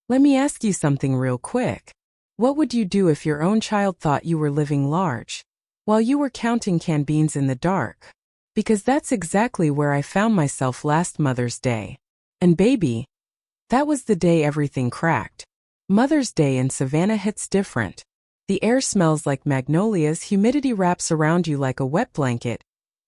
Let me ask you something real quick. What would you do if your own child thought you were living large, while you were counting canned beans in the dark? Because that's exactly where I found myself last Mother's Day. And baby, that was the day everything cracked. Mother's Day in Savannah hits different. The air smells like magnolias, humidity wraps around you like a wet blanket,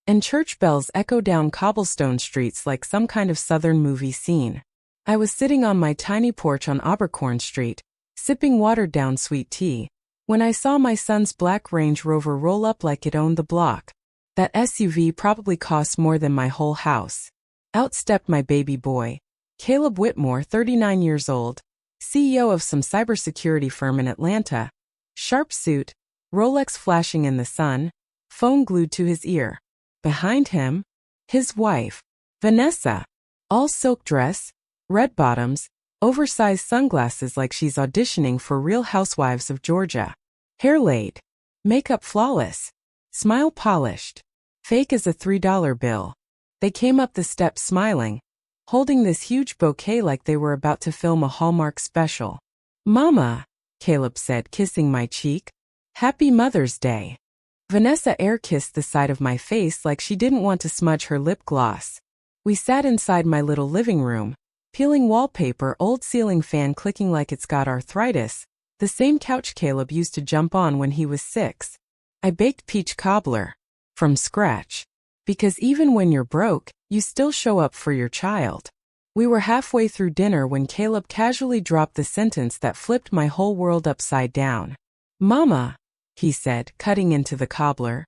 and church bells echo down cobblestone streets like some kind of southern movie scene. I was sitting on my tiny porch on Abercorn Street, sipping watered-down sweet tea, when I saw my son's black Range Rover roll up like it owned the block. That SUV probably cost more than my whole house. Out stepped my baby boy, Caleb Whitmore, 39 years old, CEO of some cybersecurity firm in Atlanta. Sharp suit, Rolex flashing in the sun, phone glued to his ear. Behind him, his wife, Vanessa, all silk dress, red bottoms, oversized sunglasses like she's auditioning for Real Housewives of Georgia. Hair laid, makeup flawless, smile polished, fake as a $3 bill. They came up the steps smiling, holding this huge bouquet like they were about to film a Hallmark special. "Mama," Caleb said, kissing my cheek. "Happy Mother's Day." Vanessa air-kissed the side of my face like she didn't want to smudge her lip gloss. We sat inside my little living room, peeling wallpaper, old ceiling fan clicking like it's got arthritis, the same couch Caleb used to jump on when he was 6. I baked peach cobbler, from scratch. Because even when you're broke, you still show up for your child. We were halfway through dinner when Caleb casually dropped the sentence that flipped my whole world upside down. "Mama," he said, cutting into the cobbler,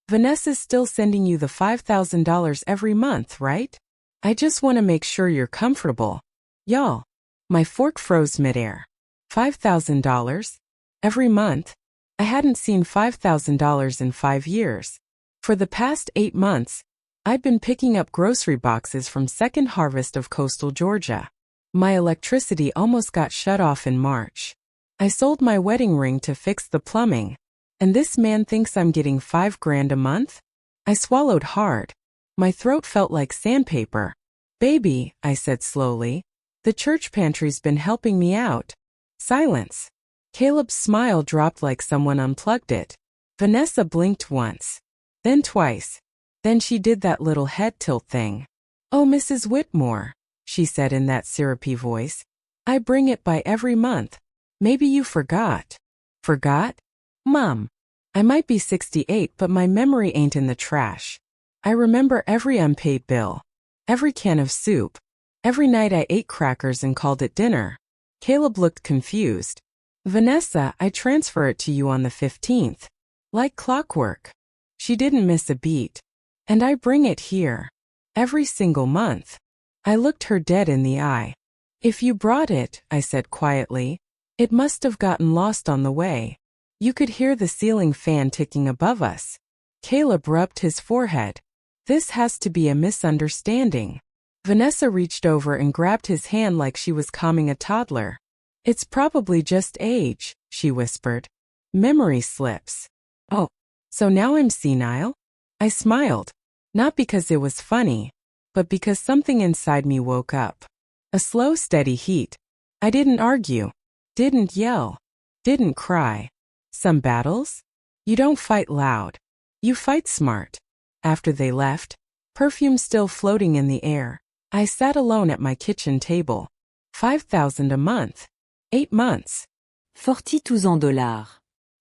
"Vanessa's still sending you the $5,000 every month, right? I just want to make sure you're comfortable." Y'all, my fork froze midair. $5,000? Every month? I hadn't seen $5,000 in 5 years. For the past 8 months, I'd been picking up grocery boxes from Second Harvest of coastal Georgia. My electricity almost got shut off in March. I sold my wedding ring to fix the plumbing, and this man thinks I'm getting $5,000 a month? I swallowed hard. My throat felt like sandpaper. "Baby," I said slowly, "the church pantry's been helping me out." Silence. Caleb's smile dropped like someone unplugged it. Vanessa blinked once, then twice. Then she did that little head tilt thing. "Oh, Mrs. Whitmore," she said in that syrupy voice, "I bring it by every month. Maybe you forgot." "Forgot? Mom, I might be 68, but my memory ain't in the trash. I remember every unpaid bill, every can of soup, every night I ate crackers and called it dinner." Caleb looked confused. "Vanessa, I transfer it to you on the 15th. Like clockwork." She didn't miss a beat. "And I bring it here. Every single month." I looked her dead in the eye. "If you brought it," I said quietly, "it must have gotten lost on the way." You could hear the ceiling fan ticking above us. Caleb rubbed his forehead. "This has to be a misunderstanding." Vanessa reached over and grabbed his hand like she was calming a toddler. "It's probably just age," she whispered. "Memory slips." "Oh, so now I'm senile?" I smiled, not because it was funny, but because something inside me woke up. A slow, steady heat. I didn't argue, didn't yell, didn't cry. Some battles? You don't fight loud. You fight smart. After they left, perfume still floating in the air, I sat alone at my kitchen table. $5,000 a month. 8 months. 42 dollars.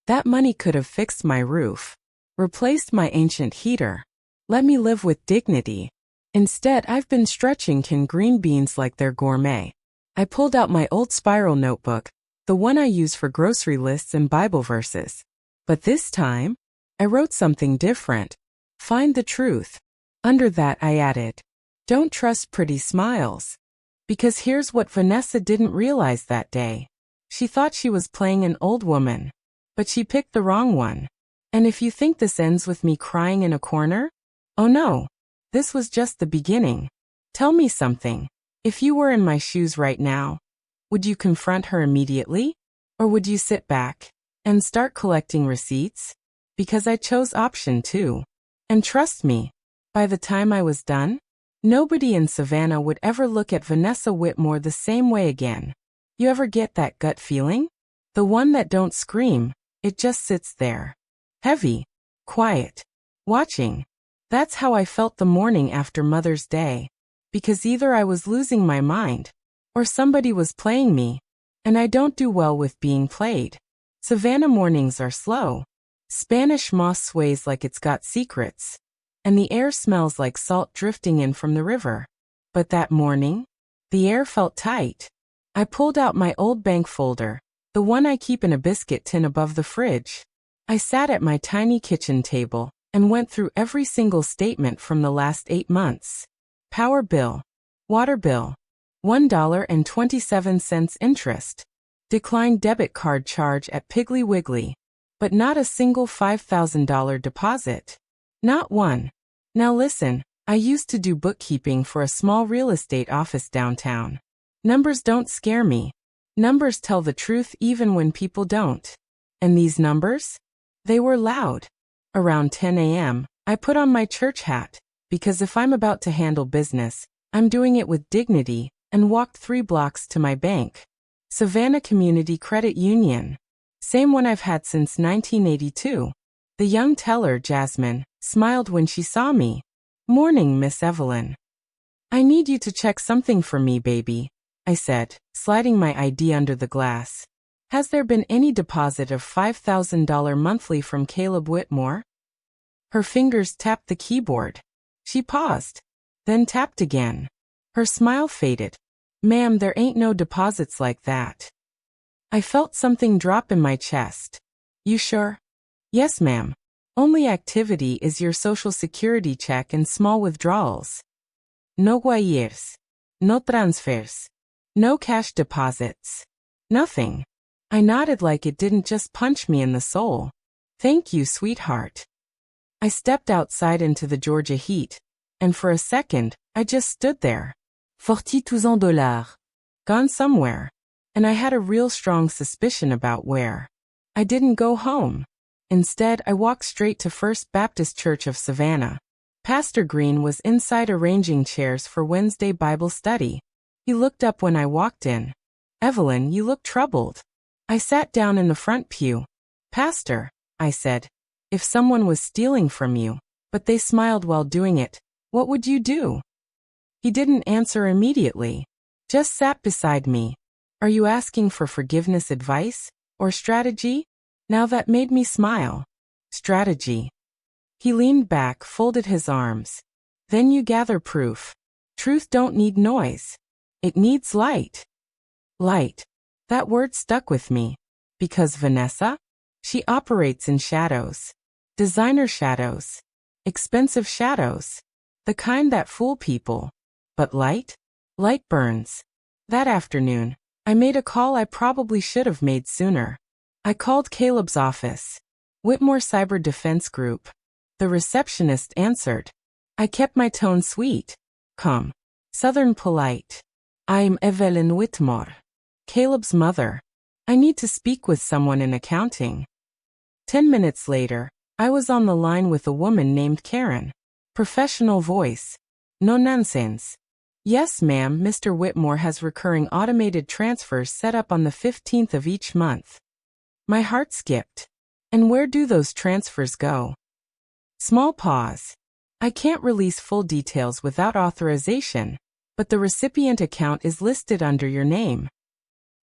That money could have fixed my roof, replaced my ancient heater, let me live with dignity. Instead, I've been stretching canned green beans like they're gourmet. I pulled out my old spiral notebook, the one I use for grocery lists and Bible verses. But this time, I wrote something different. Find the truth. Under that, I added, don't trust pretty smiles. Because here's what Vanessa didn't realize that day. She thought she was playing an old woman, but she picked the wrong one. And if you think this ends with me crying in a corner, oh no, this was just the beginning. Tell me something. If you were in my shoes right now, would you confront her immediately? Or would you sit back and start collecting receipts? Because I chose option 2. And trust me, by the time I was done, nobody in Savannah would ever look at Vanessa Whitmore the same way again. You ever get that gut feeling? The one that don't scream, it just sits there. Heavy. Quiet. Watching. That's how I felt the morning after Mother's Day. Because either I was losing my mind, or somebody was playing me, and I don't do well with being played. Savannah mornings are slow. Spanish moss sways like it's got secrets, and the air smells like salt drifting in from the river. But that morning, the air felt tight. I pulled out my old bank folder, the one I keep in a biscuit tin above the fridge. I sat at my tiny kitchen table and went through every single statement from the last 8 months. Power bill, water bill, $1.27 interest, declined debit card charge at Piggly Wiggly, but not a single $5,000 deposit. Not one. Now listen, I used to do bookkeeping for a small real estate office downtown. Numbers don't scare me. Numbers tell the truth even when people don't. And these numbers? They were loud. Around 10 a.m., I put on my church hat, because if I'm about to handle business, I'm doing it with dignity, and walked 3 blocks to my bank. Savannah Community Credit Union. Same one I've had since 1982. The young teller, Jasmine, smiled when she saw me. "Morning, Miss Evelyn. I need you to check something for me, baby," I said, sliding my ID under the glass. "Has there been any deposit of $5,000 monthly from Caleb Whitmore?" Her fingers tapped the keyboard. She paused, then tapped again. Her smile faded. "Ma'am, there ain't no deposits like that." I felt something drop in my chest. "You sure?" "Yes, ma'am. Only activity is your social security check and small withdrawals. No wires. No transfers. No cash deposits. Nothing." I nodded like it didn't just punch me in the soul. "Thank you, sweetheart." I stepped outside into the Georgia heat, and for a second, I just stood there. $42,000. Gone somewhere. And I had a real strong suspicion about where. I didn't go home. Instead, I walked straight to First Baptist Church of Savannah. Pastor Green was inside arranging chairs for Wednesday Bible study. He looked up when I walked in. "Evelyn, you look troubled." I sat down in the front pew. "Pastor," I said, "if someone was stealing from you, but they smiled while doing it, what would you do?" He didn't answer immediately. Just sat beside me. "Are you asking for forgiveness advice? Or strategy?" Now that made me smile. Strategy. He leaned back, folded his arms. "Then you gather proof. Truth don't need noise. It needs light." Light. That word stuck with me. Because Vanessa? She operates in shadows. Designer shadows. Expensive shadows. The kind that fool people. But light? Light burns. That afternoon, I made a call I probably should have made sooner. I called Caleb's office. Whitmore Cyber Defense Group. The receptionist answered. I kept my tone sweet, calm, southern polite. "I'm Evelyn Whitmore, Caleb's mother. I need to speak with someone in accounting." 10 minutes later, I was on the line with a woman named Karen. Professional voice. No nonsense. "Yes, ma'am, Mr. Whitmore has recurring automated transfers set up on the 15th of each month." My heart skipped. "And where do those transfers go?" Small pause. "I can't release full details without authorization, but the recipient account is listed under your name."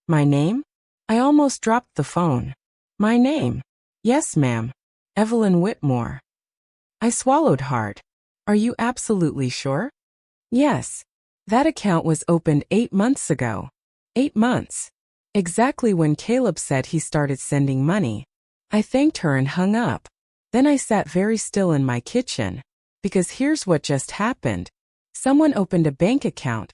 My name? I almost dropped the phone. My name? "Yes, ma'am. Evelyn Whitmore." I swallowed hard. "Are you absolutely sure?" "Yes. That account was opened 8 months ago." 8 months. Exactly when Caleb said he started sending money. I thanked her and hung up. Then I sat very still in my kitchen. Because here's what just happened. Someone opened a bank account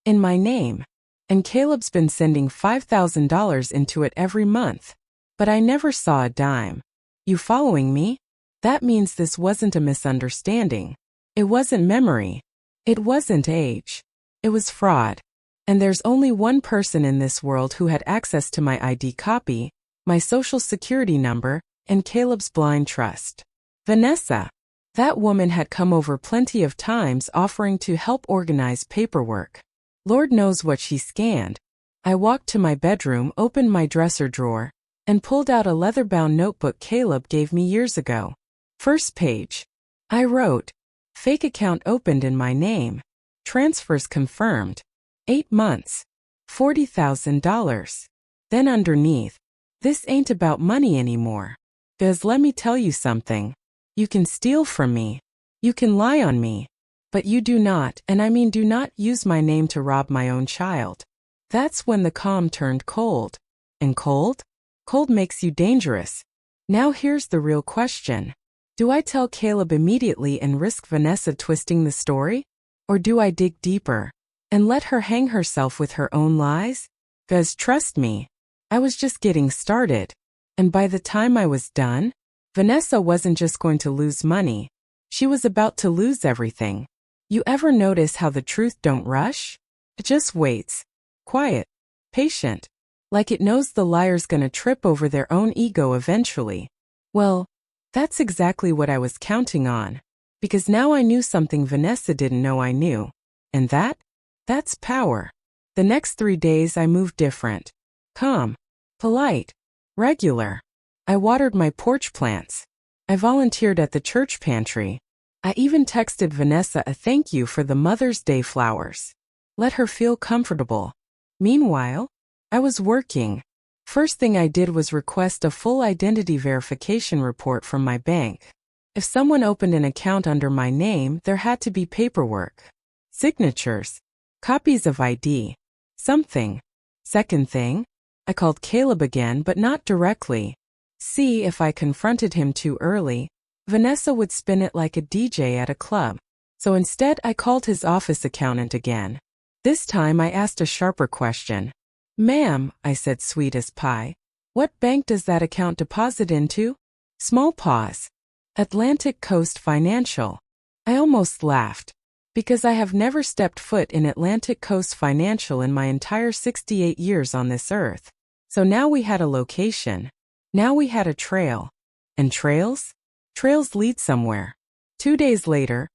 in my name. And Caleb's been sending $5,000 into it every month. But I never saw a dime. You following me? That means this wasn't a misunderstanding. It wasn't memory. It wasn't age. It was fraud. And there's only one person in this world who had access to my ID copy, my social security number, and Caleb's blind trust. Vanessa. That woman had come over plenty of times offering to help organize paperwork. Lord knows what she scanned. I walked to my bedroom, opened my dresser drawer, and pulled out a leather-bound notebook Caleb gave me years ago. First page. I wrote, "Fake account opened in my name. Transfers confirmed. 8 months. $40,000. Then underneath, "This ain't about money anymore. Because let me tell you something. You can steal from me. You can lie on me. But you do not, and I mean do not, use my name to rob my own child." That's when the calm turned cold. And cold? Cold makes you dangerous. Now here's the real question. Do I tell Caleb immediately and risk Vanessa twisting the story? Or do I dig deeper and let her hang herself with her own lies? 'Cause trust me, I was just getting started. And by the time I was done, Vanessa wasn't just going to lose money. She was about to lose everything. You ever notice how the truth don't rush? It just waits. Quiet. Patient. Like it knows the liar's gonna trip over their own ego eventually. Well, that's exactly what I was counting on. Because now I knew something Vanessa didn't know I knew. And that's power. The next 3 days I moved different. Calm. Polite. Regular. I watered my porch plants. I volunteered at the church pantry. I even texted Vanessa a thank you for the Mother's Day flowers. Let her feel comfortable. Meanwhile, I was working. First thing I did was request a full identity verification report from my bank. If someone opened an account under my name, there had to be paperwork. Signatures. Copies of ID. Something. Second thing, I called Caleb again, but not directly. See, if I confronted him too early, Vanessa would spin it like a DJ at a club. So instead I called his office accountant again. This time I asked a sharper question. "Ma'am," I said, sweet as pie, "what bank does that account deposit into?" Small pause. "Atlantic Coast Financial." I almost laughed. Because I have never stepped foot in Atlantic Coast Financial in my entire 68 years on this earth. So now we had a location. Now we had a trail. And trails? Trails lead somewhere. 2 days later,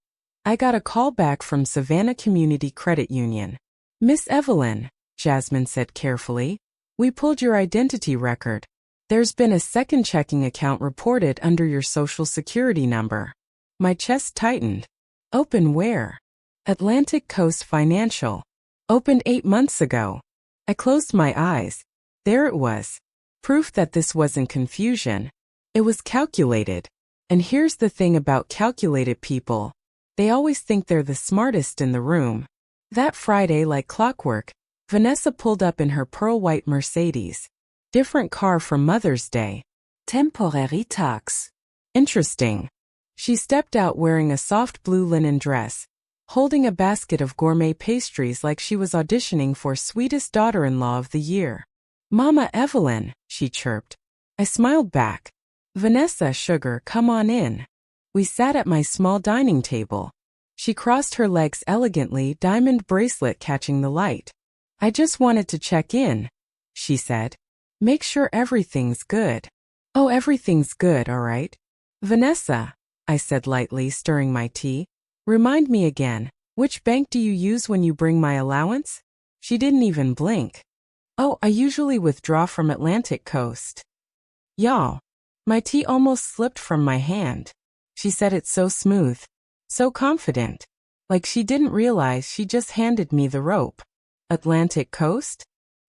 I got a call back from Savannah Community Credit Union. "Miss Evelyn," Jasmine said carefully, "we pulled your identity record. There's been a second checking account reported under your social security number." My chest tightened. "Open where?" "Atlantic Coast Financial. Opened 8 months ago." I closed my eyes. There it was. Proof that this wasn't confusion. It was calculated. And here's the thing about calculated people. They always think they're the smartest in the room. That Friday, like clockwork, Vanessa pulled up in her pearl-white Mercedes. Different car from Mother's Day. Temporary tax. Interesting. She stepped out wearing a soft blue linen dress, holding a basket of gourmet pastries like she was auditioning for Sweetest Daughter-in-Law of the Year. "Mama Evelyn," she chirped. I smiled back. "Vanessa, sugar, come on in." We sat at my small dining table. She crossed her legs elegantly, diamond bracelet catching the light. "I just wanted to check in," she said. "Make sure everything's good." "Oh, everything's good, all right." "Vanessa," I said lightly, stirring my tea, "remind me again, which bank do you use when you bring my allowance?" She didn't even blink. "Oh, I usually withdraw from Atlantic Coast." Y'all. My tea almost slipped from my hand. She said it so smooth, so confident, like she didn't realize she just handed me the rope. "Atlantic Coast?"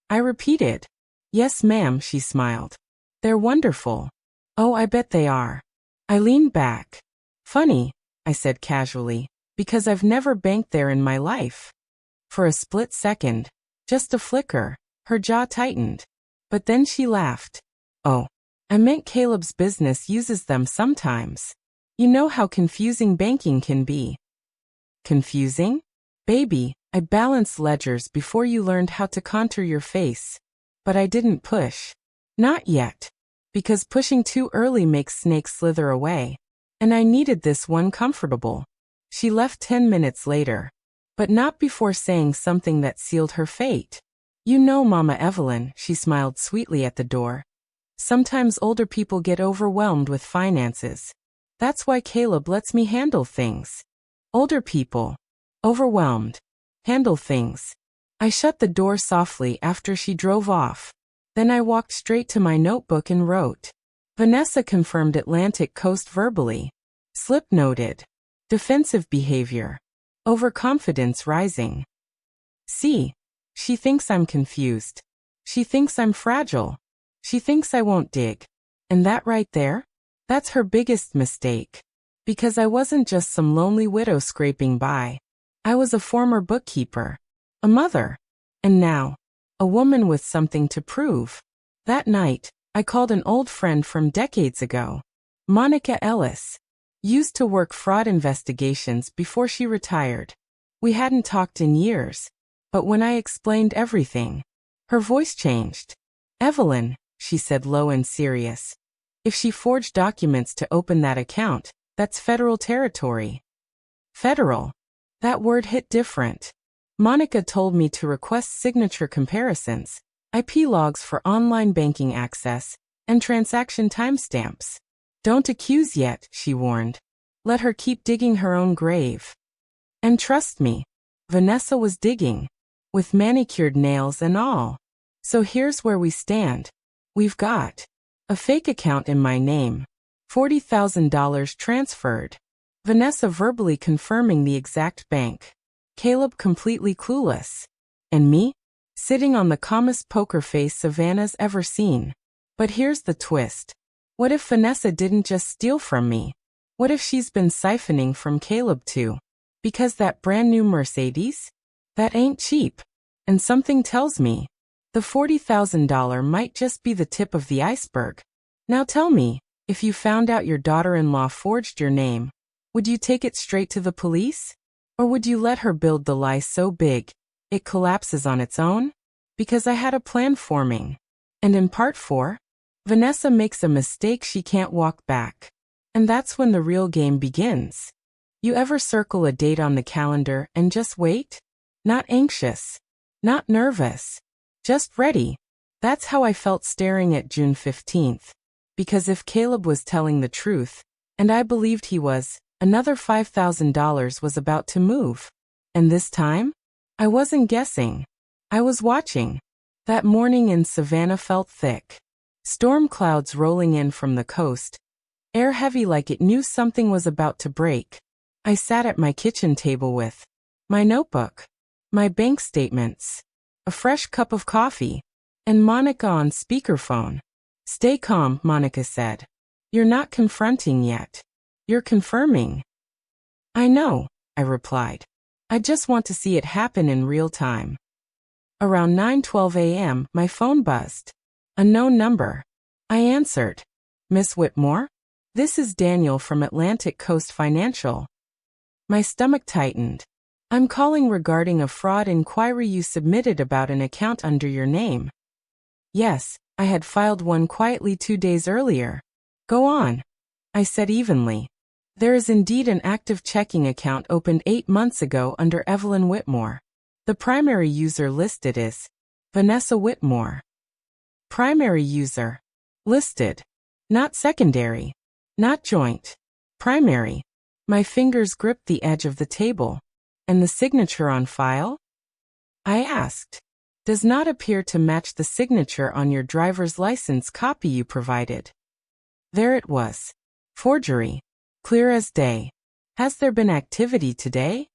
I repeated. "Yes, ma'am," she smiled. "They're wonderful." "Oh, I bet they are." I leaned back. "Funny," I said casually, "because I've never banked there in my life." For a split second, just a flicker, her jaw tightened. But then she laughed. "Oh, I meant Caleb's business uses them sometimes. You know how confusing banking can be." "Confusing? Baby, I balanced ledgers before you learned how to contour your face. But I didn't push. Not yet. Because pushing too early makes snakes slither away. And I needed this one comfortable." She left 10 minutes later. But not before saying something that sealed her fate. "You know, Mama Evelyn," she smiled sweetly at the door. "Sometimes older people get overwhelmed with finances. That's why Caleb lets me handle things." Older people. Overwhelmed. Handle things. I shut the door softly after she drove off. Then I walked straight to my notebook and wrote. Vanessa confirmed Atlantic Coast verbally. Slip noted. Defensive behavior. Overconfidence rising. See. She thinks I'm confused. She thinks I'm fragile. She thinks I won't dig. And that right there? That's her biggest mistake. Because I wasn't just some lonely widow scraping by. I was a former bookkeeper. A mother. And now, a woman with something to prove. That night, I called an old friend from decades ago. Monica Ellis. Used to work fraud investigations before she retired. We hadn't talked in years. But when I explained everything, her voice changed. Evelyn, she said low and serious. If she forged documents to open that account, that's federal territory. Federal. That word hit different. Monica told me to request signature comparisons, IP logs for online banking access, and transaction timestamps. Don't accuse yet, she warned. Let her keep digging her own grave. And trust me, Vanessa was digging. With manicured nails and all. So here's where we stand. We've got a fake account in my name. $40,000 transferred. Vanessa verbally confirming the exact bank. Caleb completely clueless. And me? Sitting on the calmest poker face Savannah's ever seen. But here's the twist. What if Vanessa didn't just steal from me? What if she's been siphoning from Caleb too? Because that brand new Mercedes? That ain't cheap. And something tells me, the $40,000 might just be the tip of the iceberg. Now tell me, if you found out your daughter-in-law forged your name, would you take it straight to the police? Or would you let her build the lie so big, it collapses on its own? Because I had a plan forming. And in part 4, Vanessa makes a mistake she can't walk back. And that's when the real game begins. You ever circle a date on the calendar and just wait? Not anxious. Not nervous. Just ready. That's how I felt staring at June 15th. Because if Caleb was telling the truth, and I believed he was, another $5,000 was about to move. And this time? I wasn't guessing. I was watching. That morning in Savannah felt thick. Storm clouds rolling in from the coast. Air heavy like it knew something was about to break. I sat at my kitchen table with my notebook, my bank statements, a fresh cup of coffee, and Monica on speakerphone. Stay calm, Monica said. You're not confronting yet. You're confirming. I know, I replied. I just want to see it happen in real time. Around 9:12 a.m., my phone buzzed. A known number. I answered. Miss Whitmore? This is Daniel from Atlantic Coast Financial. My stomach tightened. I'm calling regarding a fraud inquiry you submitted about an account under your name. Yes, I had filed one quietly 2 days earlier. Go on, I said evenly. There is indeed an active checking account opened 8 months ago under Evelyn Whitmore. The primary user listed is Vanessa Whitmore. Primary user. Listed. Not secondary. Not joint. Primary. My fingers gripped the edge of the table. And the signature on file? I asked. Does not appear to match the signature on your driver's license copy you provided. There it was. Forgery. Clear as day. Has there been activity today?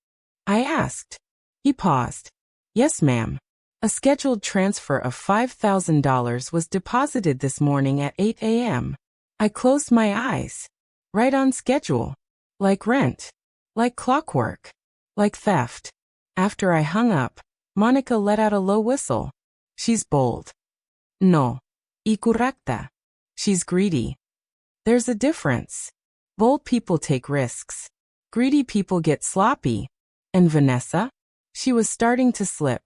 I asked. He paused. Yes, ma'am. A scheduled transfer of $5,000 was deposited this morning at 8 a.m. I closed my eyes. Right on schedule. Like rent. Like clockwork. Like theft. After I hung up, Monica let out a low whistle. She's bold. No. Y correcta. She's greedy. There's a difference. Bold people take risks. Greedy people get sloppy. And Vanessa? She was starting to slip.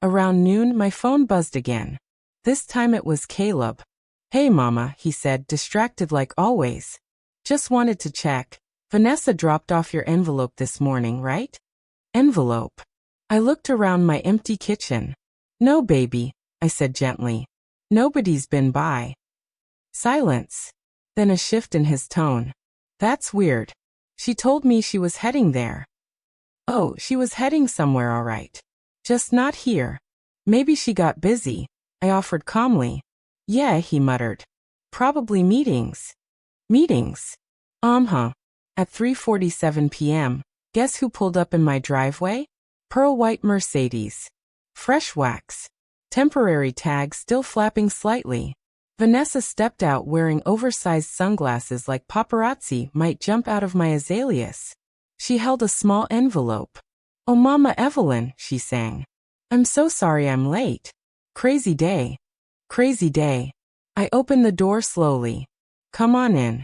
Around noon, my phone buzzed again. This time it was Caleb. Hey, Mama, he said, distracted like always. Just wanted to check. Vanessa dropped off your envelope this morning, right? Envelope. I looked around my empty kitchen. No, baby, I said gently. Nobody's been by. Silence. Then a shift in his tone. That's weird. She told me she was heading there. Oh, she was heading somewhere all right. Just not here. Maybe she got busy, I offered calmly. Yeah, he muttered. Probably meetings. Meetings. At 3:47 p.m., guess who pulled up in my driveway? Pearl white Mercedes. Fresh wax. Temporary tag still flapping slightly. Vanessa stepped out wearing oversized sunglasses like paparazzi might jump out of my azaleas. She held a small envelope. Oh, Mama Evelyn, she sang. I'm so sorry I'm late. Crazy day. Crazy day. I opened the door slowly. Come on in.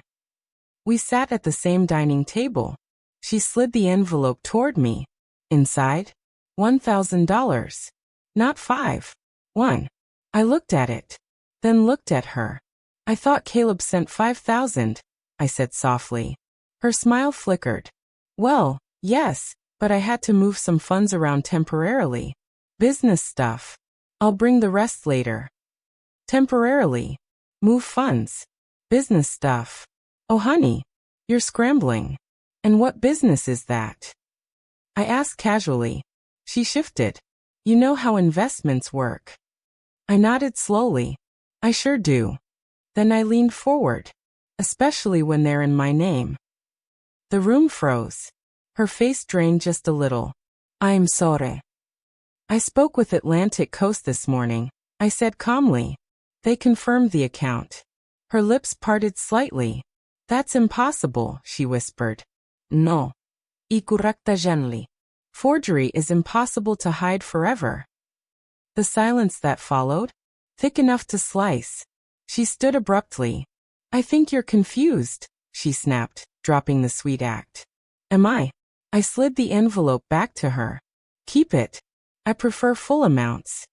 We sat at the same dining table. She slid the envelope toward me. Inside? $1,000. Not five. One. I looked at it. Then looked at her. I thought Caleb sent 5,000, I said softly. Her smile flickered. Well, yes, but I had to move some funds around temporarily. Business stuff. I'll bring the rest later. Temporarily. Move funds. Business stuff. Oh honey, you're scrambling. And what business is that? I asked casually. She shifted. You know how investments work. I nodded slowly. I sure do. Then I leaned forward. Especially when they're in my name. The room froze. Her face drained just a little. I'm sorry. I spoke with Atlantic Coast this morning, I said calmly. They confirmed the account. Her lips parted slightly. That's impossible, she whispered. No. Y correcta gently. Forgery is impossible to hide forever. The silence that followed? Thick enough to slice. She stood abruptly. I think you're confused, she snapped, dropping the sweet act. Am I? I slid the envelope back to her. Keep it. I prefer full amounts.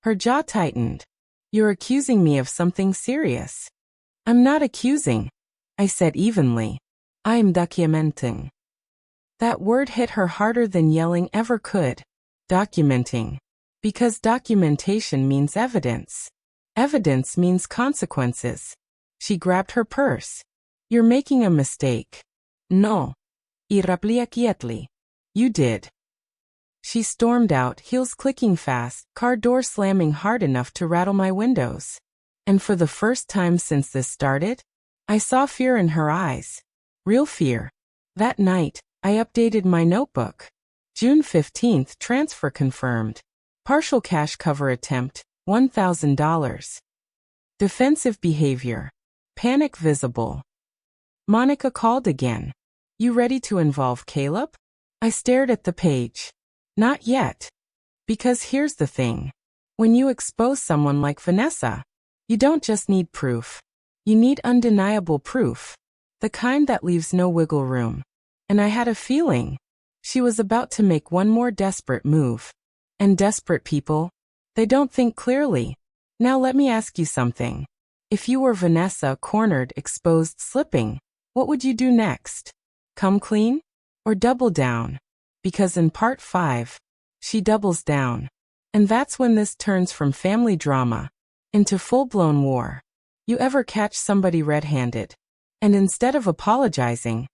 Her jaw tightened. You're accusing me of something serious. I'm not accusing, I said evenly. I'm documenting. That word hit her harder than yelling ever could. Documenting. Because documentation means evidence. Evidence means consequences. She grabbed her purse. You're making a mistake. No. Irraplia quietly. You did. She stormed out, heels clicking fast, car door slamming hard enough to rattle my windows. And for the first time since this started, I saw fear in her eyes. Real fear. That night, I updated my notebook. June 15th, transfer confirmed. Partial cash cover attempt, $1,000. Defensive behavior. Panic visible. Monica called again. You ready to involve Caleb? I stared at the page. Not yet. Because here's the thing. When you expose someone like Vanessa, you don't just need proof. You need undeniable proof. The kind that leaves no wiggle room. And I had a feeling. She was about to make one more desperate move. And desperate people, they don't think clearly. Now let me ask you something. If you were Vanessa, cornered, exposed, slipping, what would you do next? Come clean? Or double down? Because in part 5, she doubles down. And that's when this turns from family drama into full-blown war. You ever catch somebody red-handed? And instead of apologizing,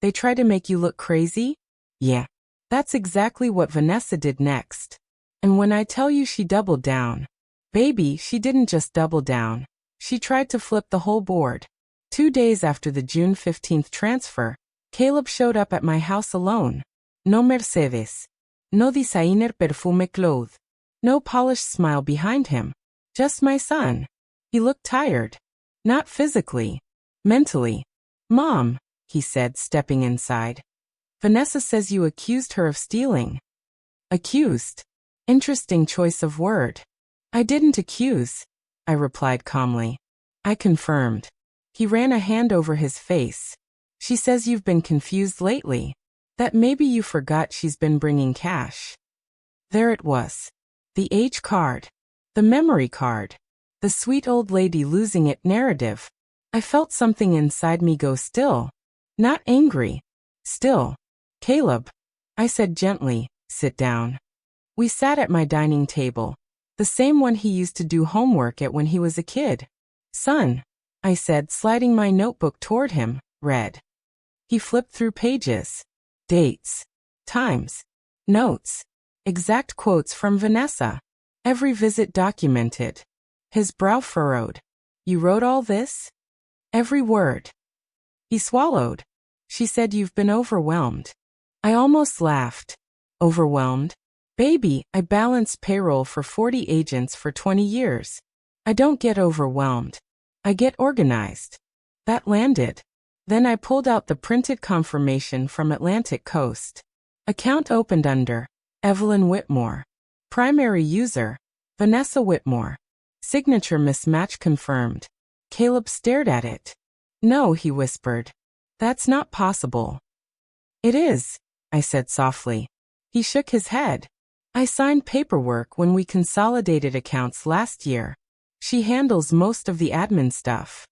they try to make you look crazy? Yeah. That's exactly what Vanessa did next. And when I tell you she doubled down, baby, she didn't just double down. She tried to flip the whole board. 2 days after the June 15th transfer, Caleb showed up at my house alone. No Mercedes. No designer perfume cloth. No polished smile behind him. Just my son. He looked tired. Not physically. Mentally. Mom, he said, stepping inside. Vanessa says you accused her of stealing. Accused. Interesting choice of word. I didn't accuse, I replied calmly. I confirmed. He ran a hand over his face. She says you've been confused lately. That maybe you forgot she's been bringing cash. There it was. The age card. The memory card. The sweet old lady losing it narrative. I felt something inside me go still. Not angry. Still. Caleb, I said gently, sit down. We sat at my dining table. The same one he used to do homework at when he was a kid. Son, I said, sliding my notebook toward him, read. He flipped through pages. Dates. Times. Notes. Exact quotes from Vanessa. Every visit documented. His brow furrowed. You wrote all this? Every word. He swallowed. She said you've been overwhelmed. I almost laughed. Overwhelmed? Baby, I balanced payroll for 40 agents for 20 years. I don't get overwhelmed. I get organized. That landed. Then I pulled out the printed confirmation from Atlantic Coast. Account opened under Evelyn Whitmore. Primary user, Vanessa Whitmore. Signature mismatch confirmed. Caleb stared at it. No, he whispered. That's not possible. It is, I said softly. He shook his head. I signed paperwork when we consolidated accounts last year. She handles most of the admin stuff.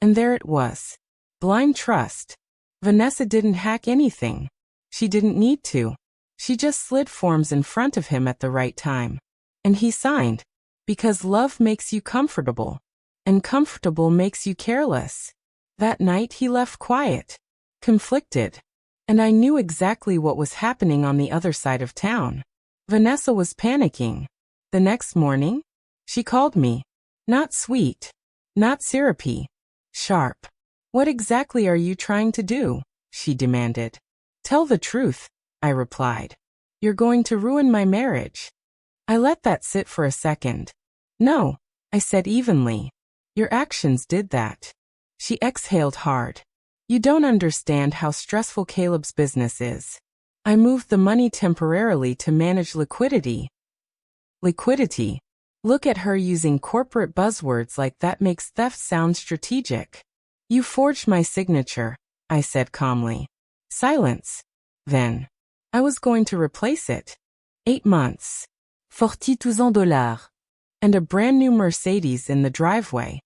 And there it was. Blind trust. Vanessa didn't hack anything. She didn't need to. She just slid forms in front of him at the right time. And he signed. Because love makes you comfortable. And comfortable makes you careless. That night he left quiet. Conflicted. And I knew exactly what was happening on the other side of town. Vanessa was panicking. The next morning, she called me. Not sweet. Not syrupy. Sharp. What exactly are you trying to do? She demanded. Tell the truth, I replied. You're going to ruin my marriage. I let that sit for a second. No, I said evenly. Your actions did that. She exhaled hard. You don't understand how stressful Caleb's business is. I moved the money temporarily to manage liquidity. Liquidity. Look at her using corporate buzzwords like that makes theft sound strategic. You forged my signature, I said calmly. Silence. Then. I was going to replace it. 8 months. $42,000. And a brand new Mercedes in the driveway.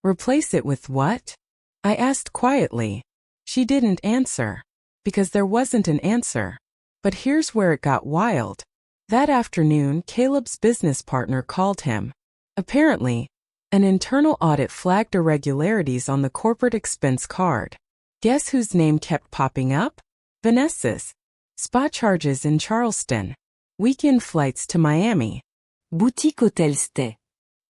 Replace it with what? I asked quietly. She didn't answer. Because there wasn't an answer. But here's where it got wild. That afternoon, Caleb's business partner called him. Apparently, an internal audit flagged irregularities on the corporate expense card. Guess whose name kept popping up? Vanessa's. Spa charges in Charleston. Weekend flights to Miami. Boutique Hôtel Stay.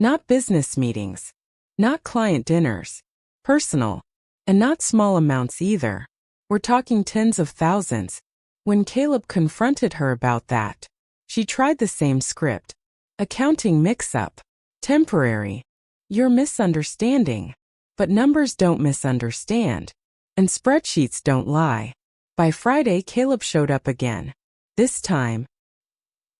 Not business meetings. Not client dinners. Personal. And not small amounts either. We're talking tens of thousands. When Caleb confronted her about that, she tried the same script. Accounting mix-up. Temporary. You're misunderstanding. But numbers don't misunderstand. And spreadsheets don't lie. By Friday, Caleb showed up again. This time,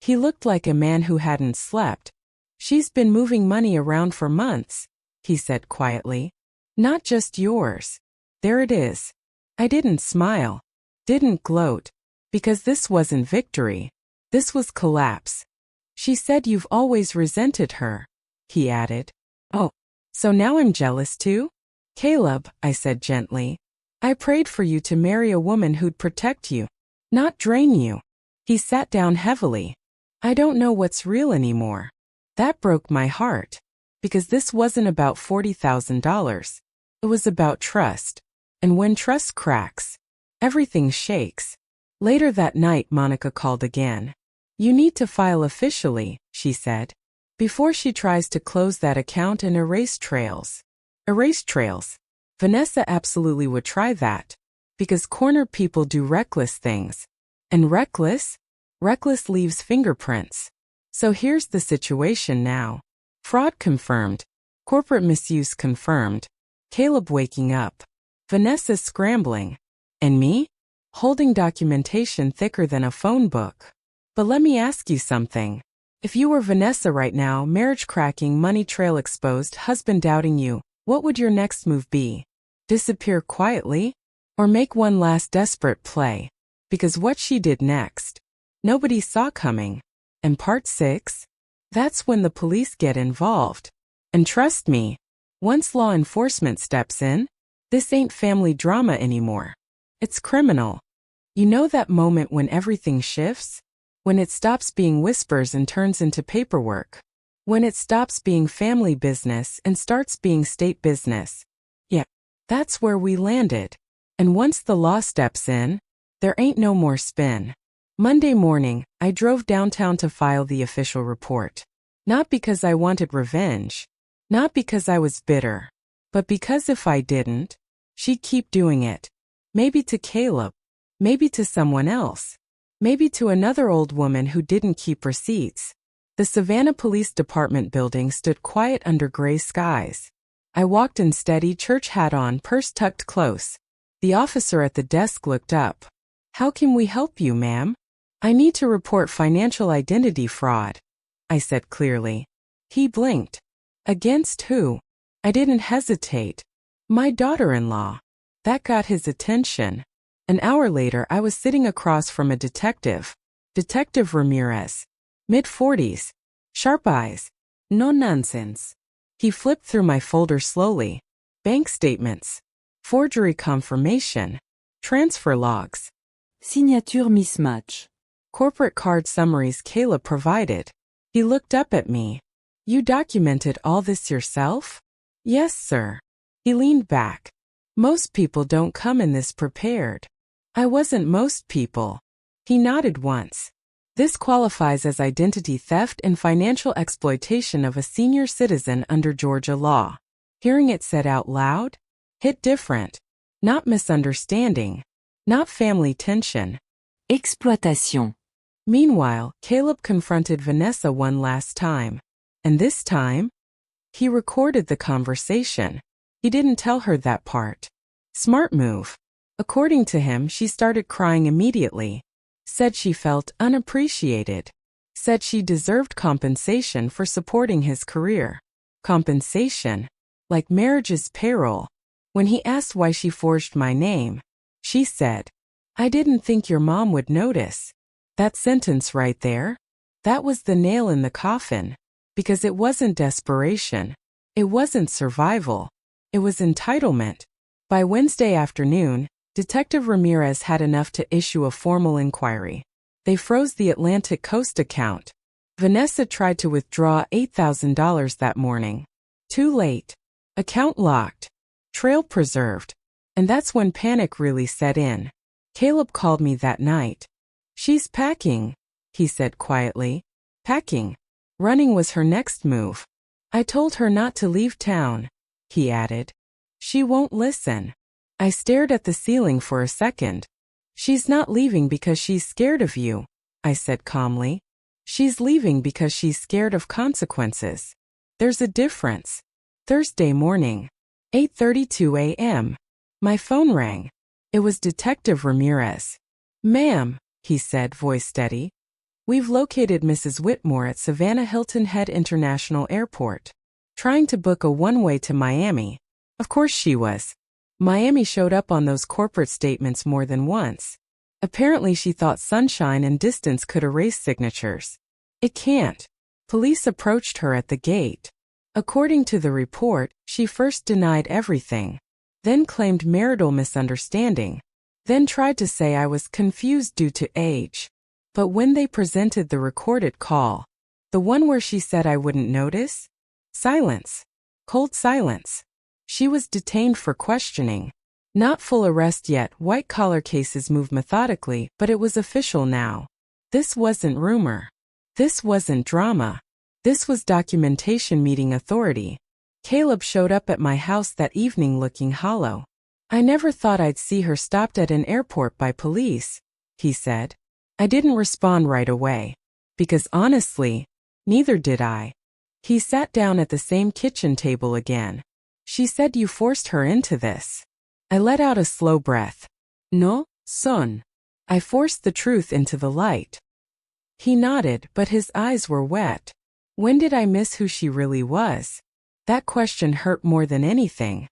he looked like a man who hadn't slept. She's been moving money around for months, he said quietly. Not just yours. There it is. I didn't smile. Didn't gloat. Because this wasn't victory. This was collapse. She said you've always resented her, he added. Oh, so now I'm jealous too? Caleb, I said gently. I prayed for you to marry a woman who'd protect you, not drain you. He sat down heavily. I don't know what's real anymore. That broke my heart. Because this wasn't about $40,000. It was about trust. And when trust cracks, everything shakes. Later that night, Monica called again. You need to file officially, she said, before she tries to close that account and erase trails. Erase trails. Vanessa absolutely would try that. Because corner people do reckless things. And reckless leaves fingerprints. So here's the situation now. Fraud confirmed. Corporate misuse confirmed. Caleb waking up. Vanessa scrambling. And me? Holding documentation thicker than a phone book. But let me ask you something. If you were Vanessa right now, marriage cracking, money trail exposed, husband doubting you, what would your next move be? Disappear quietly? Or make one last desperate play? Because what she did next, nobody saw coming. And part 6? That's when the police get involved. And trust me, once law enforcement steps in, this ain't family drama anymore. It's criminal. You know that moment when everything shifts? When it stops being whispers and turns into paperwork. When it stops being family business and starts being state business. Yeah, that's where we landed. And once the law steps in, there ain't no more spin. Monday morning, I drove downtown to file the official report. Not because I wanted revenge. Not because I was bitter. But because if I didn't, she'd keep doing it. Maybe to Caleb. Maybe to someone else. Maybe to another old woman who didn't keep receipts. The Savannah Police Department building stood quiet under gray skies. I walked in steady church hat on, purse tucked close. The officer at the desk looked up. "How can we help you, ma'am?" "I need to report financial identity fraud," I said clearly. He blinked. "Against who?" I didn't hesitate. "My daughter-in-law." That got his attention. An hour later, I was sitting across from a detective. Detective Ramirez. Mid-40s. Sharp eyes. No nonsense. He flipped through my folder slowly. Bank statements. Forgery confirmation. Transfer logs. Signature mismatch. Corporate card summaries Caleb provided. He looked up at me. "You documented all this yourself?" "Yes, sir." He leaned back. "Most people don't come in this prepared." "I wasn't most people." He nodded once. "This qualifies as identity theft and financial exploitation of a senior citizen under Georgia law." Hearing it said out loud hit different. Not misunderstanding. Not family tension. Exploitation. Meanwhile, Caleb confronted Vanessa one last time. And this time, he recorded the conversation. He didn't tell her that part. Smart move. According to him, she started crying immediately. Said she felt unappreciated. Said she deserved compensation for supporting his career. Compensation? Like marriage's payroll. When he asked why she forged my name, she said, "I didn't think your mom would notice." That sentence right there? That was the nail in the coffin. Because it wasn't desperation. It wasn't survival. It was entitlement. By Wednesday afternoon, Detective Ramirez had enough to issue a formal inquiry. They froze the Atlantic Coast account. Vanessa tried to withdraw $8,000 that morning. Too late. Account locked. Trail preserved. And that's when panic really set in. Caleb called me that night. "She's packing," he said quietly. Packing. Running was her next move. "I told her not to leave town," he added. "She won't listen." I stared at the ceiling for a second. "She's not leaving because she's scared of you," I said calmly. "She's leaving because she's scared of consequences. There's a difference." Thursday morning. 8:32 a.m. My phone rang. It was Detective Ramirez. "Ma'am," he said, voice steady. "We've located Mrs. Whitmore at Savannah Hilton Head International Airport. Trying to book a one-way to Miami." Of course she was. Miami showed up on those corporate statements more than once. Apparently she thought sunshine and distance could erase signatures. It can't. Police approached her at the gate. According to the report, she first denied everything. Then claimed marital misunderstanding. Then tried to say I was confused due to age. But when they presented the recorded call, the one where she said I wouldn't notice? Silence. Cold silence. She was detained for questioning. Not full arrest yet, white-collar cases move methodically, but it was official now. This wasn't rumor. This wasn't drama. This was documentation meeting authority. Caleb showed up at my house that evening looking hollow. "I never thought I'd see her stopped at an airport by police," he said. I didn't respond right away. Because honestly, neither did I. He sat down at the same kitchen table again. "She said you forced her into this." I let out a slow breath. "No, son. I forced the truth into the light." He nodded, but his eyes were wet. When did I miss who she really was? That question hurt more than anything.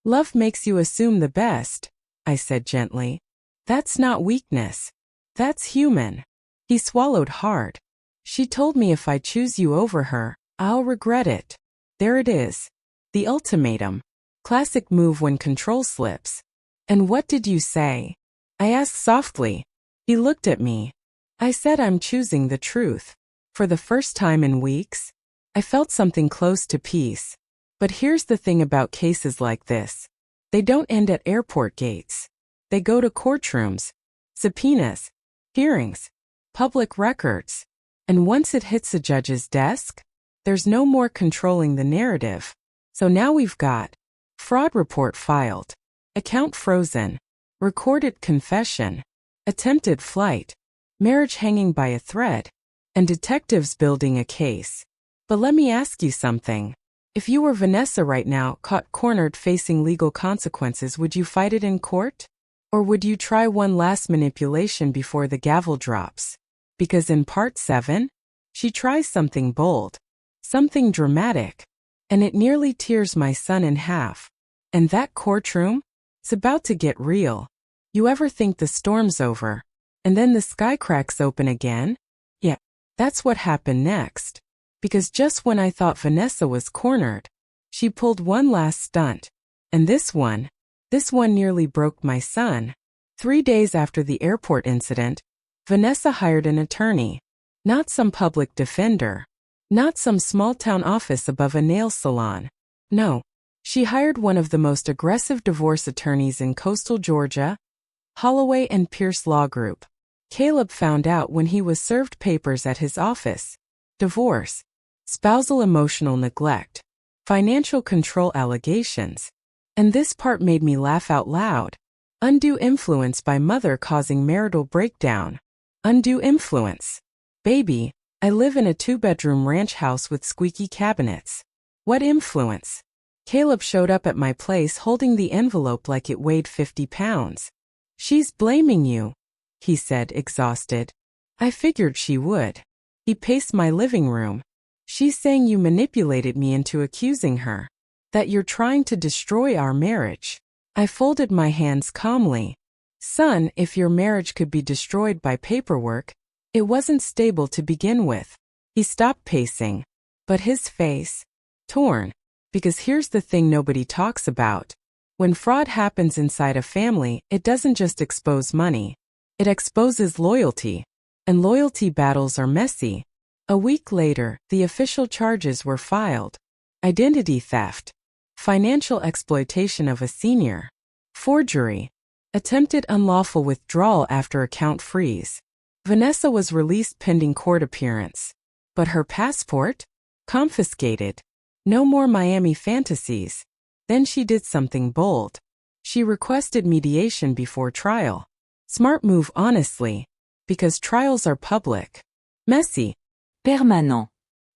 "Love makes you assume the best," I said gently. "That's not weakness. That's human." He swallowed hard. "She told me if I choose you over her, I'll regret it." There it is. The ultimatum. Classic move when control slips. "And what did you say?" I asked softly. He looked at me. I said I'm choosing the truth. For the first time in weeks, I felt something close to peace. But here's the thing about cases like this. They don't end at airport gates. They go to courtrooms, subpoenas, hearings, public records. And once it hits a judge's desk, there's no more controlling the narrative. So now we've got fraud report filed, account frozen, recorded confession, attempted flight, marriage hanging by a thread, and detectives building a case. But let me ask you something. If you were Vanessa right now, caught cornered facing legal consequences, would you fight it in court? Or would you try one last manipulation before the gavel drops? Because in part 7, she tries something bold, something dramatic, and it nearly tears my son in half. And that courtroom? It's about to get real. You ever think the storm's over, and then the sky cracks open again? Yeah, that's what happened next. Because just when I thought Vanessa was cornered, she pulled one last stunt. And this one nearly broke my son. 3 days after the airport incident, Vanessa hired an attorney. Not some public defender. Not some small-town office above a nail salon. No, she hired one of the most aggressive divorce attorneys in coastal Georgia, Holloway and Pierce Law Group. Caleb found out when he was served papers at his office. Divorce, spousal emotional neglect, financial control allegations. And this part made me laugh out loud. Undue influence by mother causing marital breakdown. Undue influence. Baby, I live in a 2-bedroom ranch house with squeaky cabinets. What influence? Caleb showed up at my place holding the envelope like it weighed 50 pounds. She's blaming you, he said, exhausted. I figured she would. He paced my living room. She's saying you manipulated me into accusing her. That you're trying to destroy our marriage. I folded my hands calmly. Son, if your marriage could be destroyed by paperwork, it wasn't stable to begin with. He stopped pacing. But his face, torn. Because here's the thing nobody talks about. When fraud happens inside a family, it doesn't just expose money. It exposes loyalty. And loyalty battles are messy. A week later, the official charges were filed. Identity theft. Financial exploitation of a senior. Forgery. Attempted unlawful withdrawal after account freeze. Vanessa was released pending court appearance. But her passport? Confiscated. No more Miami fantasies. Then she did something bold. She requested mediation before trial. Smart move, honestly. Because trials are public. Messy. Permanent.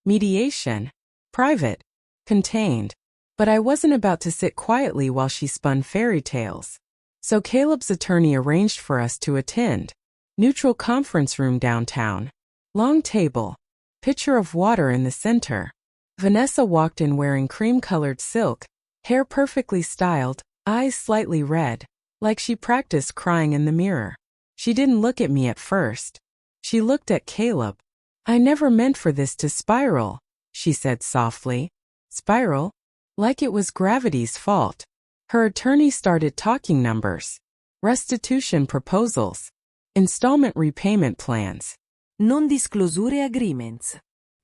Mediation. Private. Contained. But I wasn't about to sit quietly while she spun fairy tales. So Caleb's attorney arranged for us to attend. Neutral conference room downtown. Long table. Pitcher of water in the center. Vanessa walked in wearing cream-colored silk, hair perfectly styled, eyes slightly red, like she practiced crying in the mirror. She didn't look at me at first. She looked at Caleb. I never meant for this to spiral, she said softly. Spiral? Like it was gravity's fault. Her attorney started talking numbers. Restitution proposals. Installment repayment plans. Non-disclosure agreements.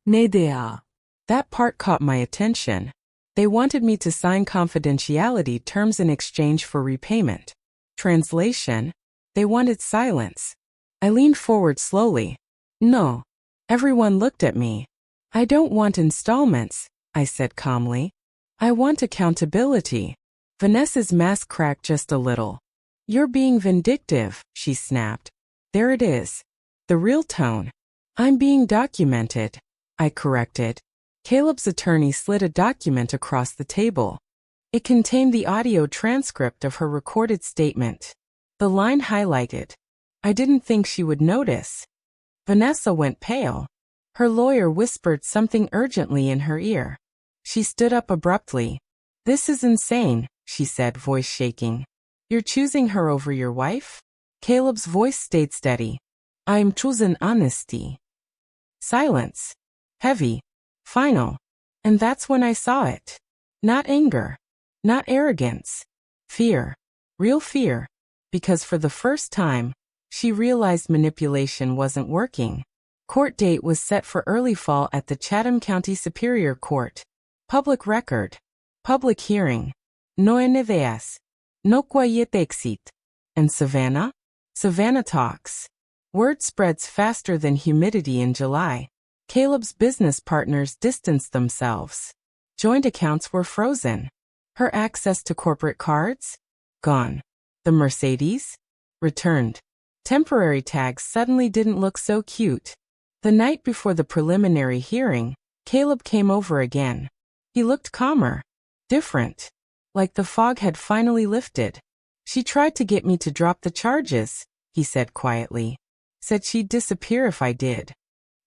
NDA. That part caught my attention. They wanted me to sign confidentiality terms in exchange for repayment. Translation: they wanted silence. I leaned forward slowly. No. Everyone looked at me. I don't want installments, I said calmly. I want accountability. Vanessa's mask cracked just a little. You're being vindictive, she snapped. There it is. The real tone. I'm being documented, I corrected. Caleb's attorney slid a document across the table. It contained the audio transcript of her recorded statement. The line highlighted. I didn't think she would notice. Vanessa went pale. Her lawyer whispered something urgently in her ear. She stood up abruptly. This is insane, she said, voice shaking. You're choosing her over your wife? Caleb's voice stayed steady. I'm choosing honesty. Silence. Heavy. Final. And that's when I saw it. Not anger. Not arrogance. Fear. Real fear. Because for the first time, she realized manipulation wasn't working. Court date was set for early fall at the Chatham County Superior Court. Public record. Public hearing. No ideas. No quiet exit. And Savannah? Savannah talks. Word spreads faster than humidity in July. Caleb's business partners distanced themselves. Joint accounts were frozen. Her access to corporate cards? Gone. The Mercedes? Returned. Temporary tags suddenly didn't look so cute. The night before the preliminary hearing, Caleb came over again. He looked calmer. Different. Like the fog had finally lifted. She tried to get me to drop the charges, he said quietly. Said she'd disappear if I did.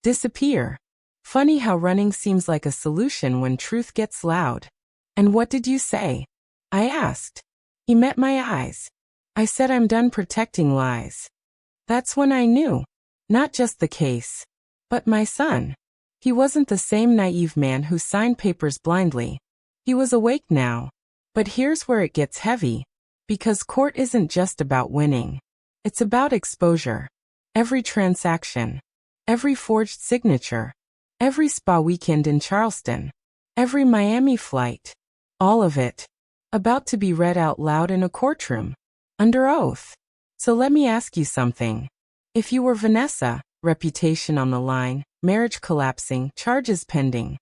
Disappear. Funny how running seems like a solution when truth gets loud. And what did you say? I asked. He met my eyes. I said I'm done protecting lies. That's when I knew. Not just the case. But my son. He wasn't the same naive man who signed papers blindly. He was awake now. But here's where it gets heavy. Because court isn't just about winning. It's about exposure. Every transaction. Every forged signature. Every spa weekend in Charleston. Every Miami flight. All of it. About to be read out loud in a courtroom. Under oath. So let me ask you something. If you were Vanessa, reputation on the line, marriage collapsing, charges pending,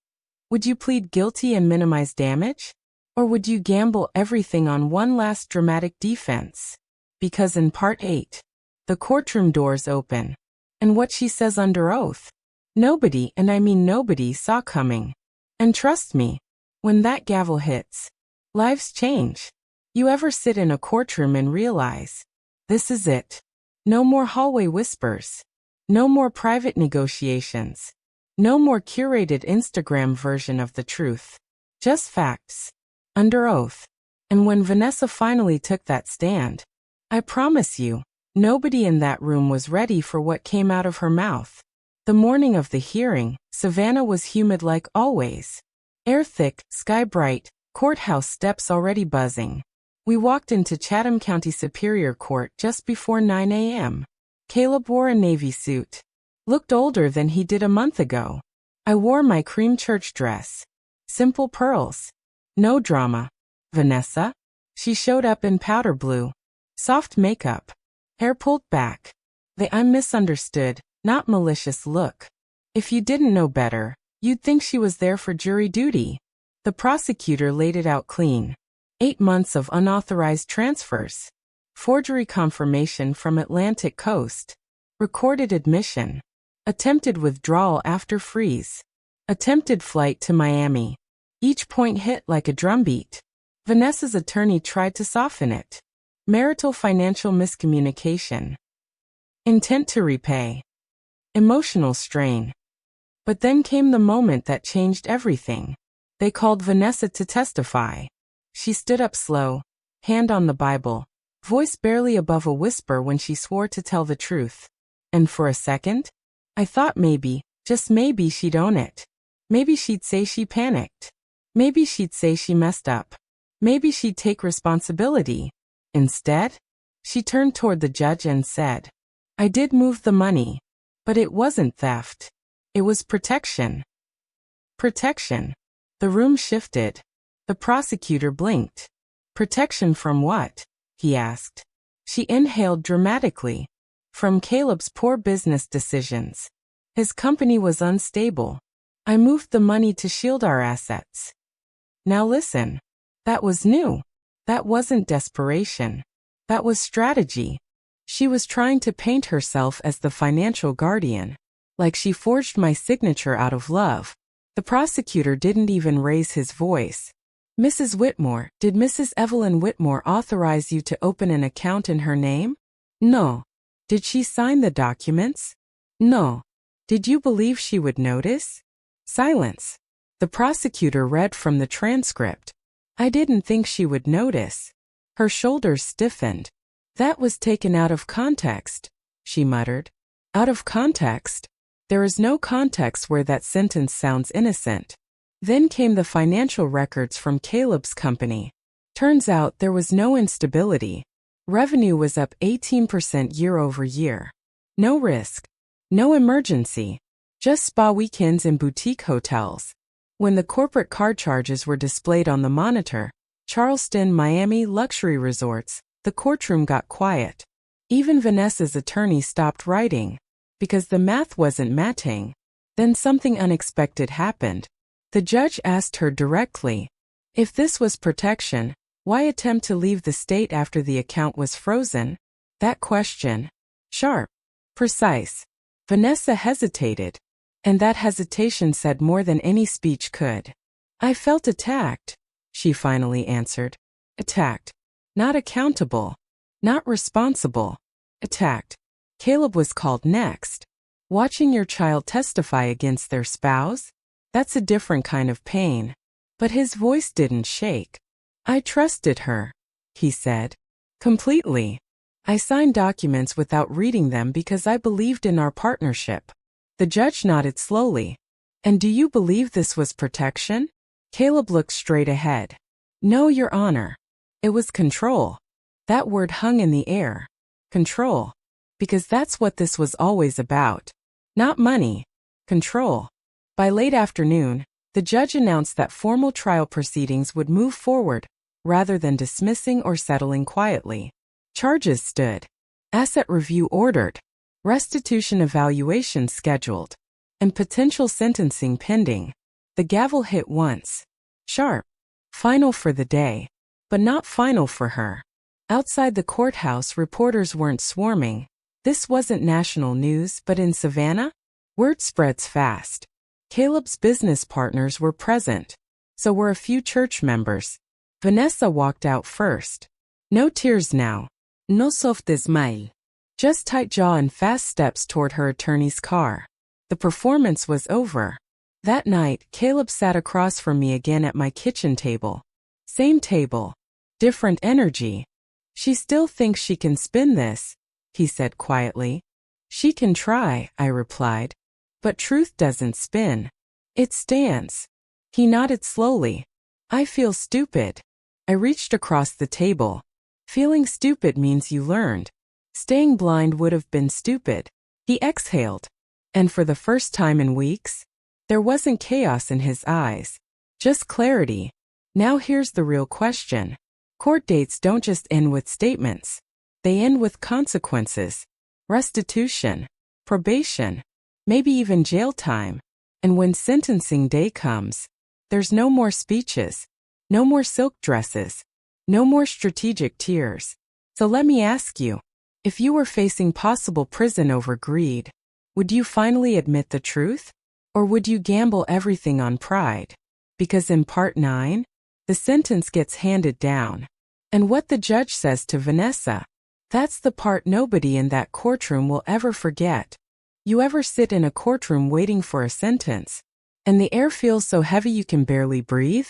would you plead guilty and minimize damage? Or would you gamble everything on one last dramatic defense? Because in Part 8, the courtroom doors open. And what she says under oath, nobody, and I mean nobody, saw coming. And trust me, when that gavel hits, lives change. You ever sit in a courtroom and realize, this is it. No more hallway whispers. No more private negotiations. No more curated Instagram version of the truth. Just facts. Under oath. And when Vanessa finally took that stand, I promise you, nobody in that room was ready for what came out of her mouth. The morning of the hearing, Savannah was humid like always. Air thick, sky bright, courthouse steps already buzzing. We walked into Chatham County Superior Court just before 9 a.m. Caleb wore a navy suit. Looked older than he did a month ago. I wore my cream church dress. Simple pearls. No drama. Vanessa? She showed up in powder blue. Soft makeup. Hair pulled back. The I'm misunderstood, not malicious look. If you didn't know better, you'd think she was there for jury duty. The prosecutor laid it out clean. 8 months of unauthorized transfers. Forgery confirmation from Atlantic Coast. Recorded admission. Attempted withdrawal after freeze. Attempted flight to Miami. Each point hit like a drumbeat. Vanessa's attorney tried to soften it. Marital financial miscommunication. Intent to repay. Emotional strain. But then came the moment that changed everything. They called Vanessa to testify. She stood up slow, hand on the Bible, voice barely above a whisper when she swore to tell the truth. And for a second, I thought maybe, just maybe she'd own it. Maybe she'd say she panicked. Maybe she'd say she messed up. Maybe she'd take responsibility. Instead, she turned toward the judge and said, I did move the money, but it wasn't theft. It was protection. Protection. The room shifted. The prosecutor blinked. Protection from what? He asked. She inhaled dramatically. From Caleb's poor business decisions. His company was unstable. I moved the money to shield our assets. Now listen. That was new. That wasn't desperation. That was strategy. She was trying to paint herself as the financial guardian. Like she forged my signature out of love. The prosecutor didn't even raise his voice. Mrs. Whitmore, did Mrs. Evelyn Whitmore authorize you to open an account in her name? No. Did she sign the documents? No. Did you believe she would notice? Silence. The prosecutor read from the transcript. I didn't think she would notice. Her shoulders stiffened. That was taken out of context, she muttered. Out of context? There is no context where that sentence sounds innocent. Then came the financial records from Caleb's company. Turns out there was no instability. Revenue was up 18% year over year. No risk. No emergency. Just spa weekends in boutique hotels. When the corporate card charges were displayed on the monitor, Charleston, Miami luxury resorts, the courtroom got quiet. Even Vanessa's attorney stopped writing, because the math wasn't matching. Then something unexpected happened. The judge asked her directly, if this was protection, why attempt to leave the state after the account was frozen? That question, sharp, precise. Vanessa hesitated, and that hesitation said more than any speech could. I felt attacked, she finally answered. Attacked. Not accountable. Not responsible. Attacked. Caleb was called next. Watching your child testify against their spouse? That's a different kind of pain. But his voice didn't shake. I trusted her, he said. Completely. I signed documents without reading them because I believed in our partnership. The judge nodded slowly. And do you believe this was protection? Caleb looked straight ahead. No, Your Honor. It was control. That word hung in the air. Control. Because that's what this was always about. Not money. Control. By late afternoon, the judge announced that formal trial proceedings would move forward, rather than dismissing or settling quietly. Charges stood. Asset review ordered. Restitution evaluation scheduled. And potential sentencing pending. The gavel hit once. Sharp. Final for the day. But not final for her. Outside the courthouse, reporters weren't swarming. This wasn't national news, but in Savannah, word spreads fast. Caleb's business partners were present. So were a few church members. Vanessa walked out first. No tears now. No soft smile. Just tight jaw and fast steps toward her attorney's car. The performance was over. That night, Caleb sat across from me again at my kitchen table. Same table. Different energy. She still thinks she can spin this, he said quietly. She can try, I replied. But truth doesn't spin. It stands. He nodded slowly. I feel stupid. I reached across the table. Feeling stupid means you learned. Staying blind would have been stupid. He exhaled. And for the first time in weeks, there wasn't chaos in his eyes. Just clarity. Now here's the real question. Court dates don't just end with statements. They end with consequences. Restitution. Probation. Maybe even jail time. And when sentencing day comes, there's no more speeches. No more silk dresses. No more strategic tears. So let me ask you, if you were facing possible prison over greed, would you finally admit the truth? Or would you gamble everything on pride? Because in Part 9, the sentence gets handed down. And what the judge says to Vanessa, that's the part nobody in that courtroom will ever forget. You ever sit in a courtroom waiting for a sentence, and the air feels so heavy you can barely breathe?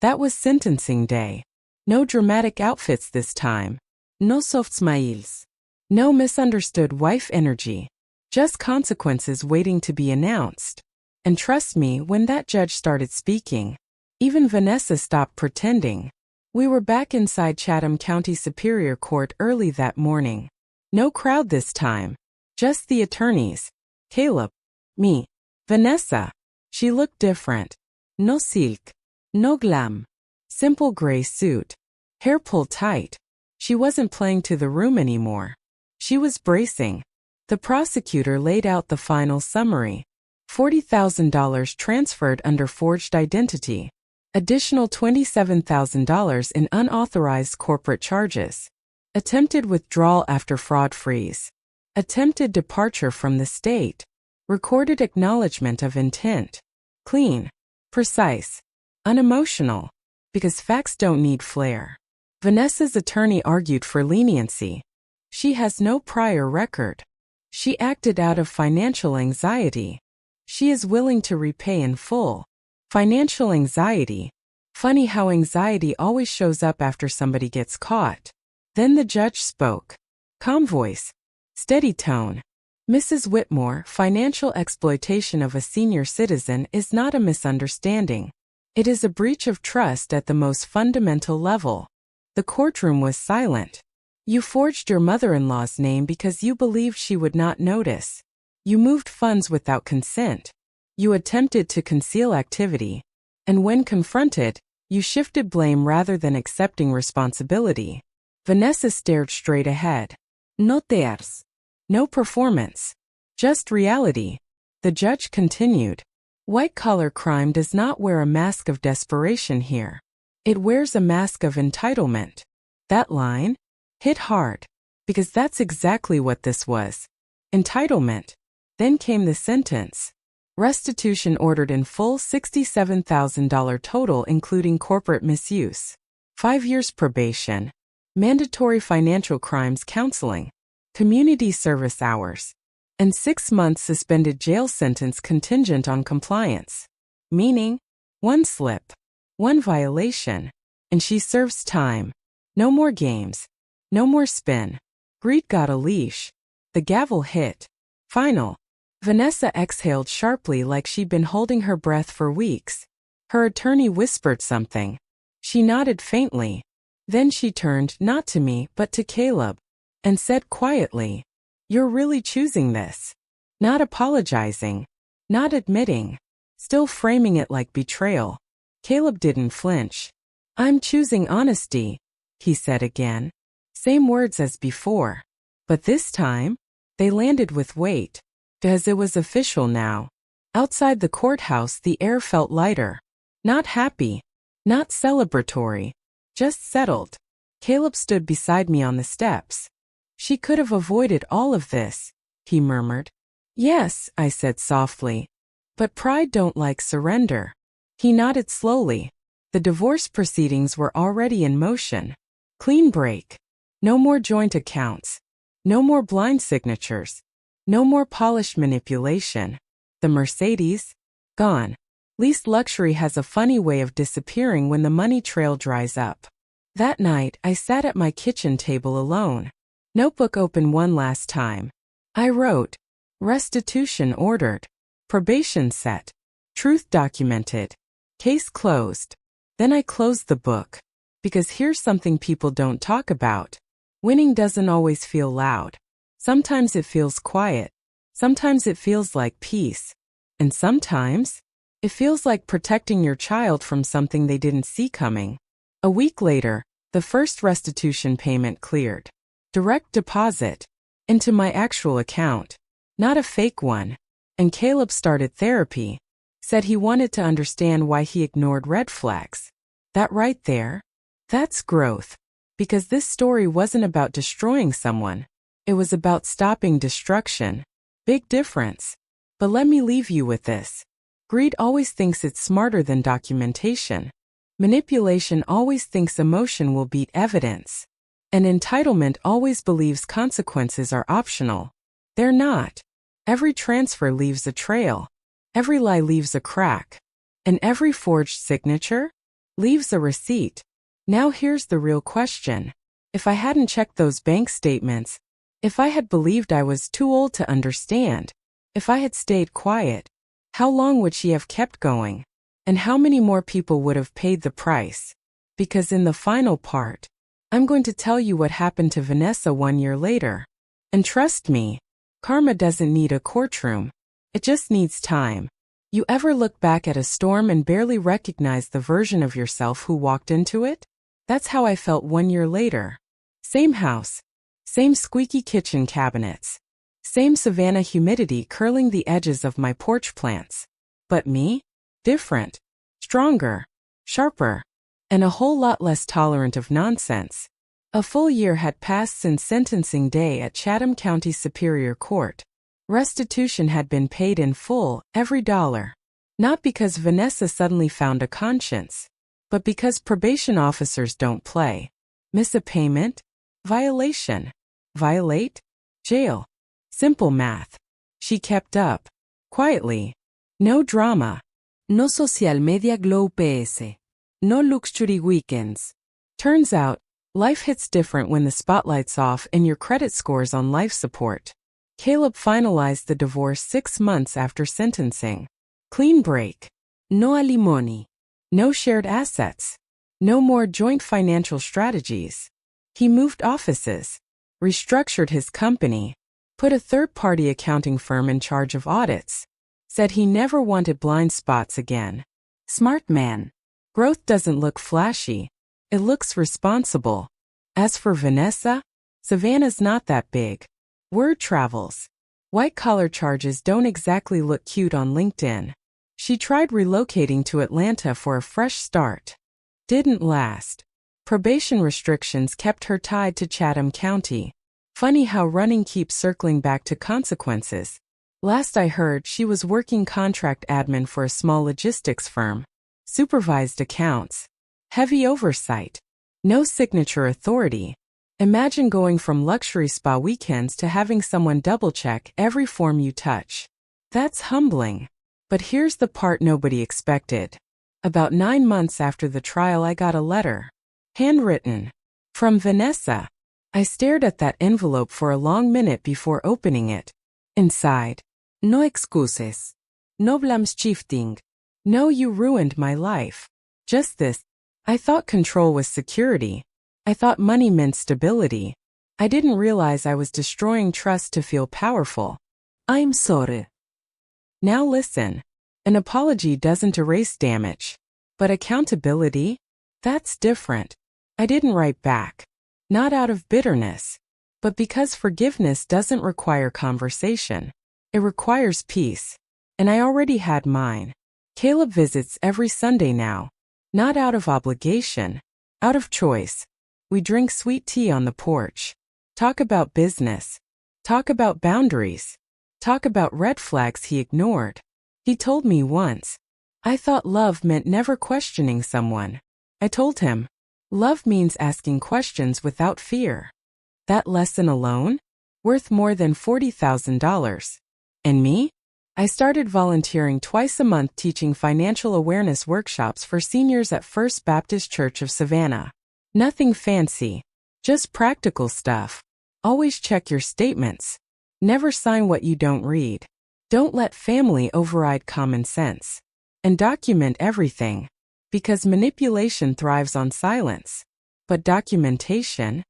That was sentencing day. No dramatic outfits this time. No soft smiles. No misunderstood wife energy. Just consequences waiting to be announced. And trust me, when that judge started speaking, even Vanessa stopped pretending. We were back inside Chatham County Superior Court early that morning. No crowd this time. Just the attorneys. Caleb. Me. Vanessa. She looked different. No silk. No glam. Simple gray suit. Hair pulled tight. She wasn't playing to the room anymore. She was bracing. The prosecutor laid out the final summary. $40,000 transferred under forged identity. Additional $27,000 in unauthorized corporate charges. Attempted withdrawal after fraud freeze. Attempted departure from the state. Recorded acknowledgement of intent. Clean. Precise. Unemotional. Because facts don't need flair. Vanessa's attorney argued for leniency. She has no prior record. She acted out of financial anxiety. She is willing to repay in full. Financial anxiety. Funny how anxiety always shows up after somebody gets caught. Then the judge spoke. Calm voice. Steady tone. Mrs. Whitmore, financial exploitation of a senior citizen is not a misunderstanding. It is a breach of trust at the most fundamental level. The courtroom was silent. You forged your mother-in-law's name because you believed she would not notice. You moved funds without consent. You attempted to conceal activity. And when confronted, you shifted blame rather than accepting responsibility. Vanessa stared straight ahead. No tears. No performance. Just reality. The judge continued. White-collar crime does not wear a mask of desperation here. It wears a mask of entitlement. That line hit hard, because that's exactly what this was. Entitlement. Then came the sentence. Restitution ordered in full, $67,000 total including corporate misuse. 5 years probation. Mandatory financial crimes counseling. Community service hours. And 6 months suspended jail sentence contingent on compliance. Meaning, 1 slip, 1 violation, and she serves time. No more games. No more spin. Greed got a leash. The gavel hit. Final. Vanessa exhaled sharply like she'd been holding her breath for weeks. Her attorney whispered something. She nodded faintly. Then she turned not to me but to Caleb, and said quietly, "You're really choosing this." Not apologizing. Not admitting. Still framing it like betrayal. Caleb didn't flinch. "I'm choosing honesty," he said again. Same words as before. But this time, they landed with weight. Because it was official now. Outside the courthouse the air felt lighter. Not happy. Not celebratory. Just settled. Caleb stood beside me on the steps. "She could have avoided all of this," he murmured. "Yes," I said softly. "But pride don't like surrender." He nodded slowly. The divorce proceedings were already in motion. Clean break. No more joint accounts. No more blind signatures. No more polished manipulation. The Mercedes? Gone. Least luxury has a funny way of disappearing when the money trail dries up. That night, I sat at my kitchen table alone. Notebook open one last time. I wrote, restitution ordered. Probation set. Truth documented. Case closed. Then I closed the book. Because here's something people don't talk about. Winning doesn't always feel loud. Sometimes it feels quiet. Sometimes it feels like peace. And sometimes, it feels like protecting your child from something they didn't see coming. A week later, the first restitution payment cleared. Direct deposit. Into my actual account. Not a fake one. And Caleb started therapy. Said he wanted to understand why he ignored red flags. That right there? That's growth. Because this story wasn't about destroying someone. It was about stopping destruction. Big difference. But let me leave you with this. Greed always thinks it's smarter than documentation. Manipulation always thinks emotion will beat evidence. And entitlement always believes consequences are optional. They're not. Every transfer leaves a trail. Every lie leaves a crack. And every forged signature leaves a receipt. Now here's the real question. If I hadn't checked those bank statements, if I had believed I was too old to understand, if I had stayed quiet, how long would she have kept going? And how many more people would have paid the price? Because in the final part, I'm going to tell you what happened to Vanessa 1 year later. And trust me, karma doesn't need a courtroom. It just needs time. You ever look back at a storm and barely recognize the version of yourself who walked into it? That's how I felt 1 year later. Same house. Same squeaky kitchen cabinets. Same savanna humidity curling the edges of my porch plants. But me? Different. Stronger. Sharper. And a whole lot less tolerant of nonsense. A full year had passed since sentencing day at Chatham County Superior Court. Restitution had been paid in full, every dollar. Not because Vanessa suddenly found a conscience, but because probation officers don't play. Miss a payment? Violation. Violate? Jail. Simple math. She kept up. Quietly. No drama. No social media glow PS. No luxury weekends. Turns out, life hits different when the spotlight's off and your credit score's on life support. Caleb finalized the divorce 6 months after sentencing. Clean break. No alimony. No shared assets. No more joint financial strategies. He moved offices. Restructured his company. Put a third-party accounting firm in charge of audits. Said he never wanted blind spots again. Smart man. Growth doesn't look flashy. It looks responsible. As for Vanessa, Savannah's not that big. Word travels. White-collar charges don't exactly look cute on LinkedIn. She tried relocating to Atlanta for a fresh start. Didn't last. Probation restrictions kept her tied to Chatham County. Funny how running keeps circling back to consequences. Last I heard, she was working contract admin for a small logistics firm. Supervised accounts. Heavy oversight. No signature authority. Imagine going from luxury spa weekends to having someone double-check every form you touch. That's humbling. But here's the part nobody expected. About 9 months after the trial, I got a letter. Handwritten. From Vanessa. I stared at that envelope for a long minute before opening it. Inside. No excuses. No blame shifting. No, you ruined my life. Just this. I thought control was security. I thought money meant stability. I didn't realize I was destroying trust to feel powerful. I'm sorry. Now listen. An apology doesn't erase damage. But accountability? That's different. I didn't write back. Not out of bitterness. But because forgiveness doesn't require conversation. It requires peace. And I already had mine. Caleb visits every Sunday now. Not out of obligation. Out of choice. We drink sweet tea on the porch. Talk about business. Talk about boundaries. Talk about red flags he ignored. He told me once. I thought love meant never questioning someone. I told him. Love means asking questions without fear. That lesson alone? Worth more than $40,000. And me? I started volunteering twice a month teaching financial awareness workshops for seniors at First Baptist Church of Savannah. Nothing fancy. Just practical stuff. Always check your statements. Never sign what you don't read. Don't let family override common sense. And document everything. Because manipulation thrives on silence. But documentation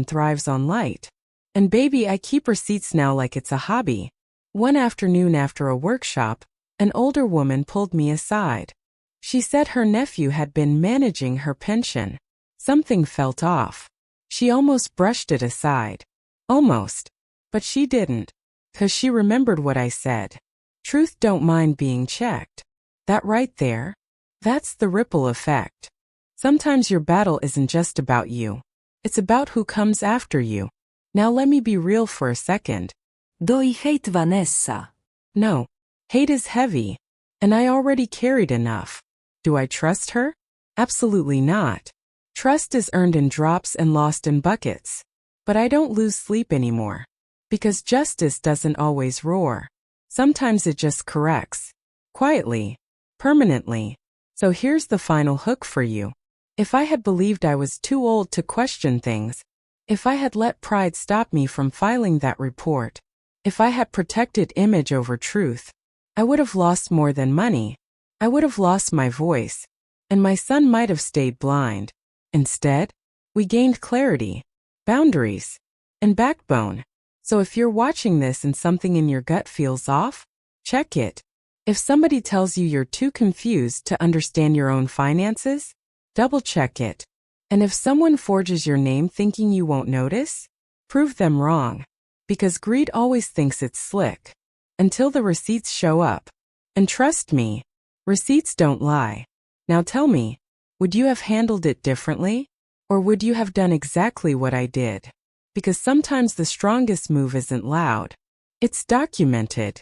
thrives on light. And baby, I keep receipts now like it's a hobby. One afternoon after a workshop, an older woman pulled me aside. She said her nephew had been managing her pension. Something felt off. She almost brushed it aside. Almost. But she didn't. 'Cause she remembered what I said. Truth don't mind being checked. That right there? That's the ripple effect. Sometimes your battle isn't just about you. It's about who comes after you. Now let me be real for a second. Do I hate Vanessa? No. Hate is heavy. And I already carried enough. Do I trust her? Absolutely not. Trust is earned in drops and lost in buckets. But I don't lose sleep anymore. Because justice doesn't always roar. Sometimes it just corrects. Quietly. Permanently. So here's the final hook for you. If I had believed I was too old to question things, if I had let pride stop me from filing that report, if I had protected image over truth, I would have lost more than money. I would have lost my voice. And my son might have stayed blind. Instead, we gained clarity, boundaries, and backbone. So if you're watching this and something in your gut feels off, check it. If somebody tells you you're too confused to understand your own finances, double check it. And if someone forges your name thinking you won't notice, prove them wrong. Because greed always thinks it's slick. Until the receipts show up. And trust me, receipts don't lie. Now tell me, would you have handled it differently? Or would you have done exactly what I did? Because sometimes the strongest move isn't loud. It's documented.